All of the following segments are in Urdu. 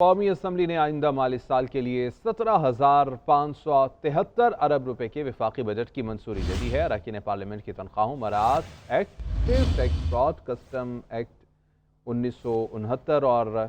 قومی اسمبلی نے آئندہ مالی سال کے لیے 17,573 ارب روپے کے وفاقی بجٹ کی منظوری دے دی ہے۔ اراکین پارلیمنٹ کی تنخواہوں، مراعات act, sales tax fraud custom act 1969 اور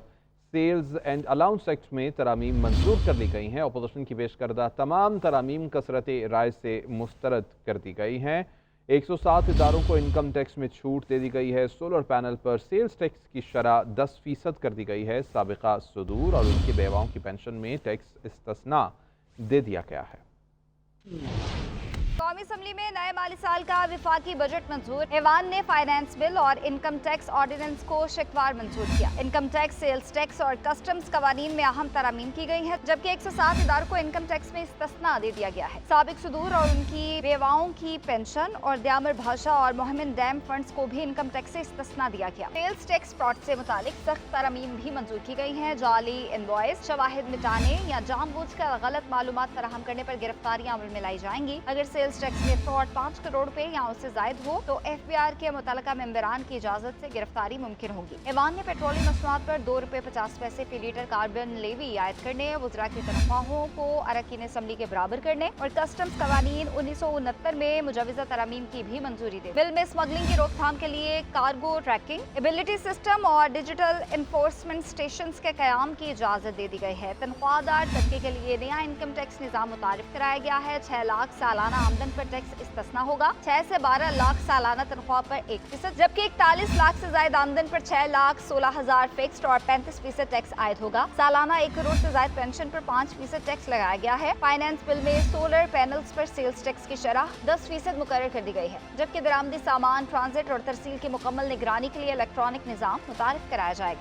سیلز اینڈ الاؤنس ایکٹ میں ترامیم منظور کر لی گئی ہیں۔ اپوزیشن کی پیش کردہ تمام ترامیم کثرت رائے سے مسترد کر دی گئی ہیں۔ 107 اداروں کو انکم ٹیکس میں چھوٹ دے دی گئی ہے۔ سولر پینل پر سیلز ٹیکس کی شرح 10% کر دی گئی ہے۔ سابقہ صدور اور ان کی بیواؤں کی پینشن میں ٹیکس استثناء دے دیا گیا ہے۔ قومی اسمبلی میں نئے مالی سال کا وفاقی بجٹ منظور۔ ایوان نے فائنانس بل اور انکم ٹیکس آرڈیننس کو شکوار منظور کیا۔ انکم ٹیکس، سیلز ٹیکس اور کسٹمز قوانین میں اہم ترامیم کی گئی ہیں، جبکہ 107 اداروں کو انکم ٹیکس میں استثناء دے دیا گیا ہے۔ سابق صدور اور ان کی بیواؤں کی پینشن اور دیامر بھاشا اور محمد ڈیم فنڈز کو بھی انکم ٹیکس سے استثناء دیا گیا۔ سیلز ٹیکس فراڈ سے متعلق سخت ترامیم بھی منظور کی گئی ہیں۔ جعلی انوائس، شواہد مٹانے یا جان بوجھ کر غلط معلومات فراہم کرنے پر گرفتاریاں عمل میں لائی جائیں گی۔ اگر سیلز ٹیکس میں فراڈ 5 کروڑ روپے یا اس سے زائد ہو تو ایف بی آر کے متعلقہ ممبران کی اجازت سے گرفتاری ممکن ہوگی۔ ایوان نے پیٹرولیم مصنوعات پر 2 روپے 50 پیسے فی لیٹر کاربن لیوی عائد کرنے، وزراء کی تنخواہوں کو اراکین اسمبلی کے برابر کرنے اور کسٹمز قوانین 1969 میں مجوزہ ترامیم کی بھی منظوری دی۔ بل میں اسمگلنگ کی روک تھام کے لیے کارگو ٹریکنگ، ایبلٹی سسٹم اور ڈیجیٹل انفورسمنٹ اسٹیشنز کے قیام کی اجازت دے دی گئی ہے۔ تنخواہ دار طبقے کے لیے نیا انکم ٹیکس نظام متعارف کرایا گیا ہے۔ 6 لاکھ سالانہ آمدن پر ٹیکس استثناء ہوگا۔ 6 سے 12 لاکھ سالانہ تنخواہ پر 1%، جبکہ 41 لاکھ سے زائد آمدن پر 6,16,000 فکسڈ اور 35% ٹیکس عائد ہوگا۔ سالانہ 1 کروڑ سے زائد پینشن پر 5% ٹیکس لگایا گیا ہے۔ فائنانس بل میں سولر پینلز پر سیلز ٹیکس کی شرح 10% مقرر کر دی گئی ہے، جبکہ درآمدی سامان ٹرانزٹ اور ترسیل کی مکمل نگرانی کے لیے الیکٹرانک نظام متعارف کرایا جائے گا۔